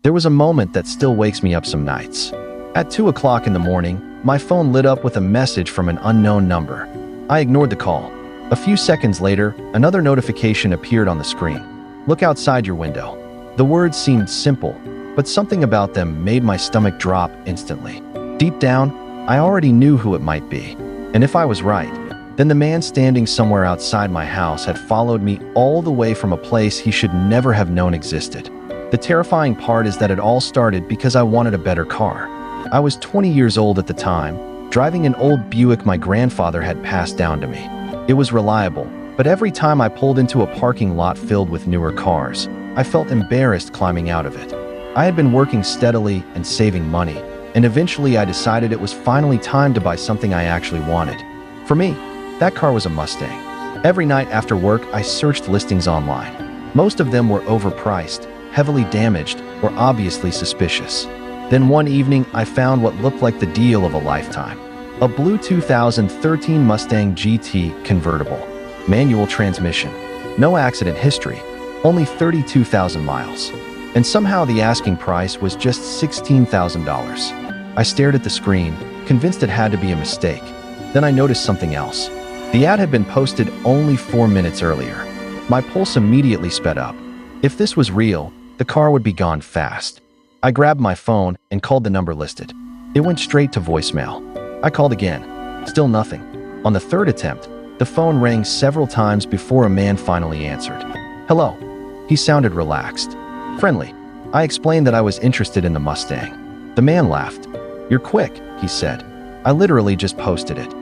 There was a moment that still wakes me up some nights. At 2 o'clock in the morning, my phone lit up with a message from an unknown number. I ignored the call. A few seconds later, another notification appeared on the screen. "Look outside your window." The words seemed simple, but something about them made my stomach drop instantly. Deep down, I already knew who it might be. And if I was right, then the man standing somewhere outside my house had followed me all the way from a place he should never have known existed. The terrifying part is that it all started because I wanted a better car. I was 20 years old at the time, driving an old Buick my grandfather had passed down to me. It was reliable, but every time I pulled into a parking lot filled with newer cars, I felt embarrassed climbing out of it. I had been working steadily and saving money, and eventually I decided it was finally time to buy something I actually wanted. For me, that car was a Mustang. Every night after work, I searched listings online. Most of them were overpriced, heavily damaged, or obviously suspicious. Then one evening, I found what looked like the deal of a lifetime. A blue 2013 Mustang GT convertible. Manual transmission. No accident history. Only 32,000 miles. And somehow the asking price was just $16,000. I stared at the screen, convinced it had to be a mistake. Then I noticed something else. The ad had been posted only 4 minutes earlier. My pulse immediately sped up. If this was real, the car would be gone fast. I grabbed my phone and called the number listed. It went straight to voicemail. I called again. Still nothing. On the third attempt, the phone rang several times before a man finally answered. "Hello." He sounded relaxed. Friendly. I explained that I was interested in the Mustang. The man laughed. "You're quick," he said. "I literally just posted it."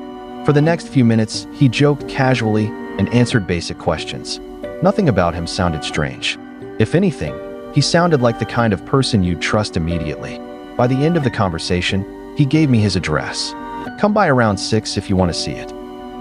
For the next few minutes, he joked casually and answered basic questions. Nothing about him sounded strange. If anything, he sounded like the kind of person you'd trust immediately. By the end of the conversation, he gave me his address. "Come by around 6 if you want to see it."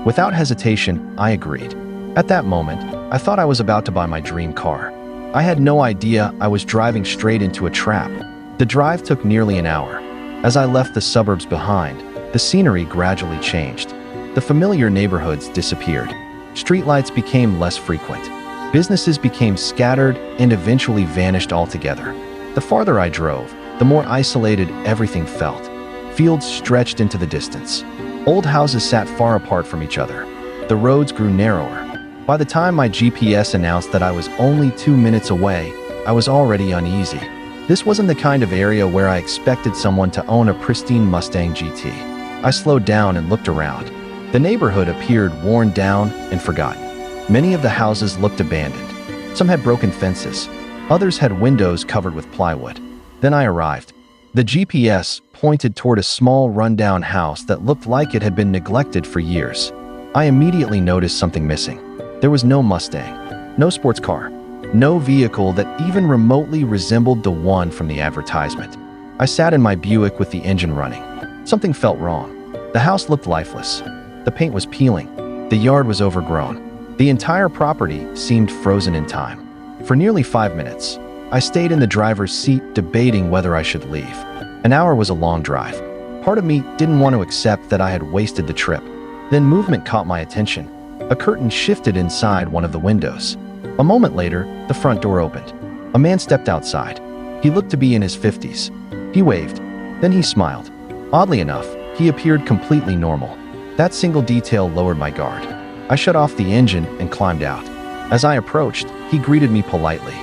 Without hesitation, I agreed. At that moment, I thought I was about to buy my dream car. I had no idea I was driving straight into a trap. The drive took nearly an hour. As I left the suburbs behind, the scenery gradually changed. The familiar neighborhoods disappeared. Streetlights became less frequent. Businesses became scattered and eventually vanished altogether. The farther I drove, the more isolated everything felt. Fields stretched into the distance. Old houses sat far apart from each other. The roads grew narrower. By the time my GPS announced that I was only 2 minutes away, I was already uneasy. This wasn't the kind of area where I expected someone to own a pristine Mustang GT. I slowed down and looked around. The neighborhood appeared worn down and forgotten. Many of the houses looked abandoned. Some had broken fences. Others had windows covered with plywood. Then I arrived. The GPS pointed toward a small rundown house that looked like it had been neglected for years. I immediately noticed something missing. There was no Mustang, no sports car, no vehicle that even remotely resembled the one from the advertisement. I sat in my Buick with the engine running. Something felt wrong. The house looked lifeless. The paint was peeling. The yard was overgrown. The entire property seemed frozen in time. For nearly 5 minutes, I stayed in the driver's seat debating whether I should leave. An hour was a long drive. Part of me didn't want to accept that I had wasted the trip. Then movement caught my attention. A curtain shifted inside one of the windows. A moment later, the front door opened. A man stepped outside. He looked to be in his 50s. He waved. Then he smiled. Oddly enough, he appeared completely normal. That single detail lowered my guard. I shut off the engine and climbed out. As I approached, he greeted me politely.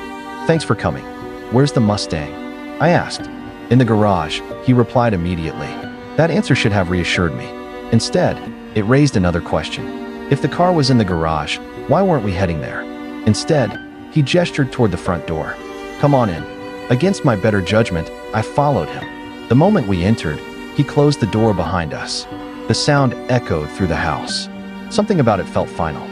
"Thanks for coming. Where's the Mustang?" I asked. "In the garage," he replied immediately. That answer should have reassured me. Instead, it raised another question. If the car was in the garage, why weren't we heading there? Instead, he gestured toward the front door. "Come on in." Against my better judgment, I followed him. The moment we entered, he closed the door behind us. The sound echoed through the house. Something about it felt final.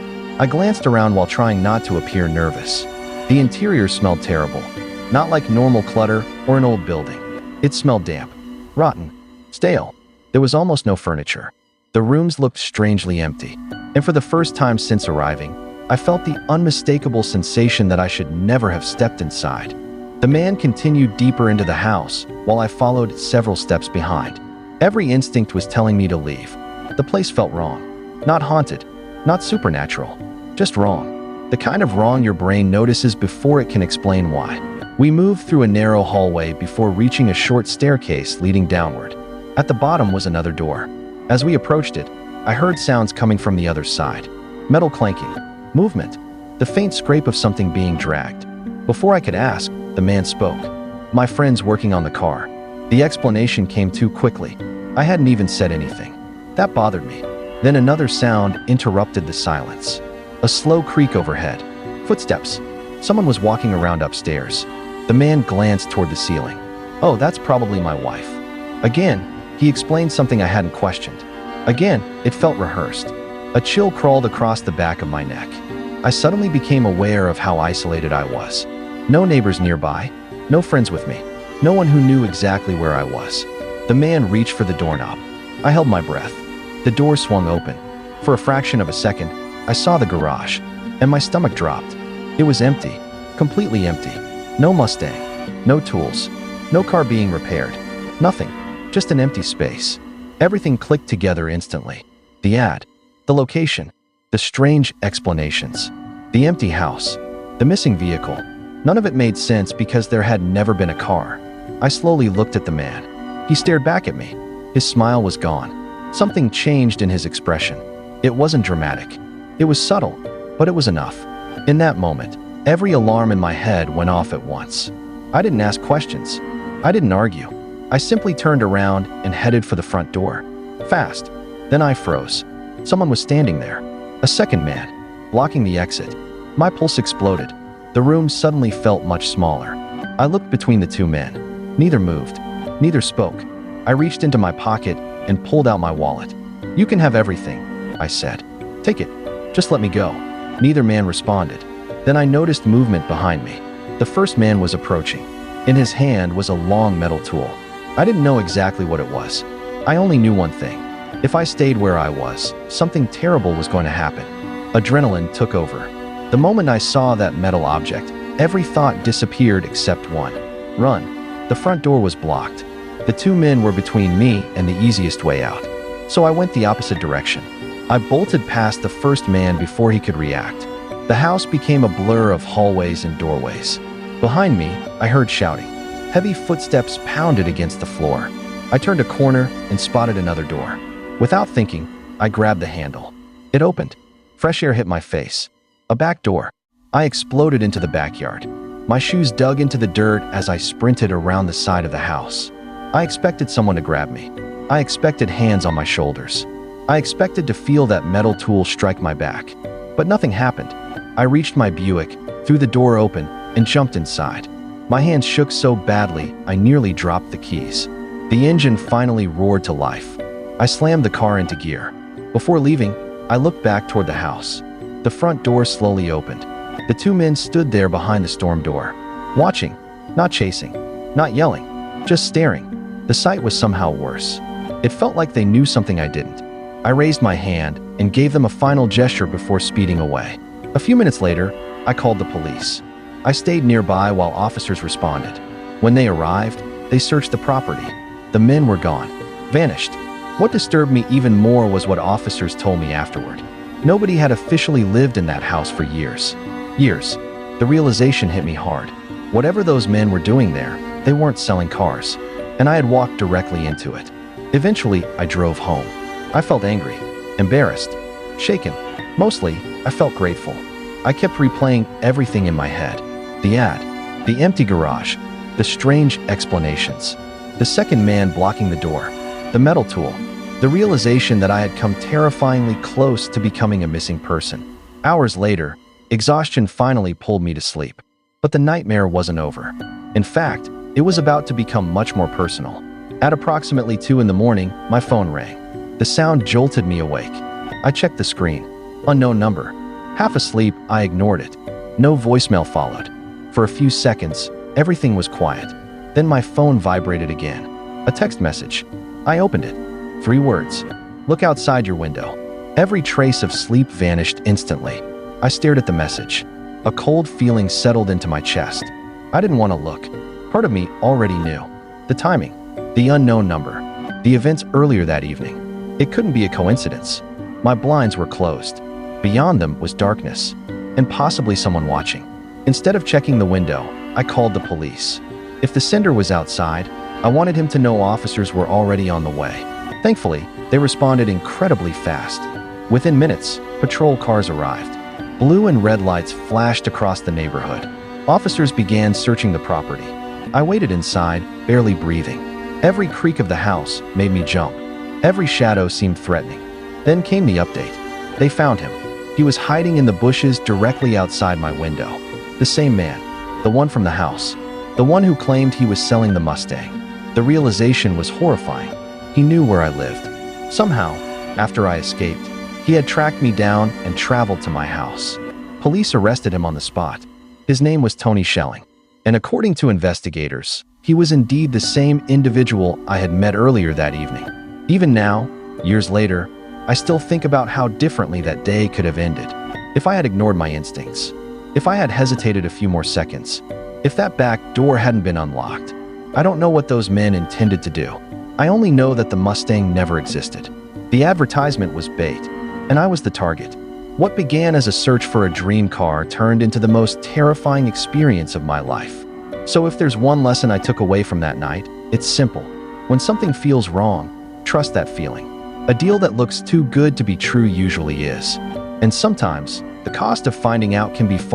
I glanced around while trying not to appear nervous. The interior smelled terrible. Not like normal clutter or an old building. It smelled damp, rotten, stale. There was almost no furniture. The rooms looked strangely empty. And for the first time since arriving, I felt the unmistakable sensation that I should never have stepped inside. The man continued deeper into the house, while I followed several steps behind. Every instinct was telling me to leave. The place felt wrong. Not haunted, not supernatural, just wrong. The kind of wrong your brain notices before it can explain why. We moved through a narrow hallway before reaching a short staircase leading downward. At the bottom was another door. As we approached it, I heard sounds coming from the other side. Metal clanking, movement, the faint scrape of something being dragged. Before I could ask, the man spoke. My friend's working on the car. The explanation came too quickly. I hadn't even said anything. That bothered me. Then another sound interrupted the silence. A slow creak overhead. Footsteps. Someone was walking around upstairs. The man glanced toward the ceiling. Oh, that's probably my wife. Again, he explained something I hadn't questioned. Again, it felt rehearsed. A chill crawled across the back of my neck. I suddenly became aware of how isolated I was. No neighbors nearby, no friends with me, no one who knew exactly where I was. The man reached for the doorknob. I held my breath. The door swung open. For a fraction of a second, I saw the garage, and my stomach dropped. It was empty, completely empty. No Mustang, no tools, no car being repaired, nothing, just an empty space. Everything clicked together instantly. The ad, the location, the strange explanations, the empty house, the missing vehicle. None of it made sense because there had never been a car. I slowly looked at the man. He stared back at me. His smile was gone. Something changed in his expression. It wasn't dramatic. It was subtle, but it was enough. In that moment, every alarm in my head went off at once. I didn't ask questions. I didn't argue. I simply turned around and headed for the front door. Fast. Then I froze. Someone was standing there. A second man, blocking the exit. My pulse exploded. The room suddenly felt much smaller. I looked between the two men. Neither moved. Neither spoke. I reached into my pocket and pulled out my wallet. "You can have everything," I said. "Take it. Just let me go." Neither man responded. Then I noticed movement behind me. The first man was approaching. In his hand was a long metal tool. I didn't know exactly what it was. I only knew one thing. If I stayed where I was, something terrible was going to happen. Adrenaline took over. The moment I saw that metal object, every thought disappeared except one. Run. The front door was blocked. The two men were between me and the easiest way out. So I went the opposite direction. I bolted past the first man before he could react. The house became a blur of hallways and doorways. Behind me, I heard shouting. Heavy footsteps pounded against the floor. I turned a corner and spotted another door. Without thinking, I grabbed the handle. It opened. Fresh air hit my face. A back door. I exploded into the backyard. My shoes dug into the dirt as I sprinted around the side of the house. I expected someone to grab me. I expected hands on my shoulders. I expected to feel that metal tool strike my back. But nothing happened. I reached my Buick, threw the door open, and jumped inside. My hands shook so badly, I nearly dropped the keys. The engine finally roared to life. I slammed the car into gear. Before leaving, I looked back toward the house. The front door slowly opened. The two men stood there behind the storm door, watching, not chasing, not yelling, just staring. The sight was somehow worse. It felt like they knew something I didn't. I raised my hand and gave them a final gesture before speeding away. A few minutes later, I called the police. I stayed nearby while officers responded. When they arrived, they searched the property. The men were gone, vanished. What disturbed me even more was what officers told me afterward. Nobody had officially lived in that house for years. Years. The realization hit me hard. Whatever those men were doing there, they weren't selling cars. And I had walked directly into it. Eventually, I drove home. I felt angry, embarrassed, shaken. Mostly, I felt grateful. I kept replaying everything in my head. The ad, the empty garage, the strange explanations, the second man blocking the door, the metal tool, the realization that I had come terrifyingly close to becoming a missing person. Hours later, exhaustion finally pulled me to sleep. But the nightmare wasn't over. In fact, it was about to become much more personal. At approximately 2 in the morning, my phone rang. The sound jolted me awake. I checked the screen. Unknown number. Half asleep, I ignored it. No voicemail followed. For a few seconds, everything was quiet. Then my phone vibrated again. A text message. I opened it. 3 words. "Look outside your window." Every trace of sleep vanished instantly. I stared at the message. A cold feeling settled into my chest. I didn't want to look. Part of me already knew. The timing. The unknown number. The events earlier that evening. It couldn't be a coincidence. My blinds were closed. Beyond them was darkness. And possibly someone watching. Instead of checking the window, I called the police. If the sender was outside, I wanted him to know officers were already on the way. Thankfully, they responded incredibly fast. Within minutes, patrol cars arrived. Blue and red lights flashed across the neighborhood. Officers began searching the property. I waited inside, barely breathing. Every creak of the house made me jump. Every shadow seemed threatening. Then came the update. They found him. He was hiding in the bushes directly outside my window. The same man, the one from the house, the one who claimed he was selling the Mustang. The realization was horrifying. He knew where I lived. Somehow, after I escaped, he had tracked me down and traveled to my house. Police arrested him on the spot. His name was Tony Schelling, and according to investigators, he was indeed the same individual I had met earlier that evening. Even now, years later, I still think about how differently that day could have ended. If I had ignored my instincts, if I had hesitated a few more seconds, if that back door hadn't been unlocked. I don't know what those men intended to do. I only know that the Mustang never existed. The advertisement was bait, and I was the target. What began as a search for a dream car turned into the most terrifying experience of my life. So if there's one lesson I took away from that night, it's simple. When something feels wrong, trust that feeling. A deal that looks too good to be true usually is. And sometimes, the cost of finding out can be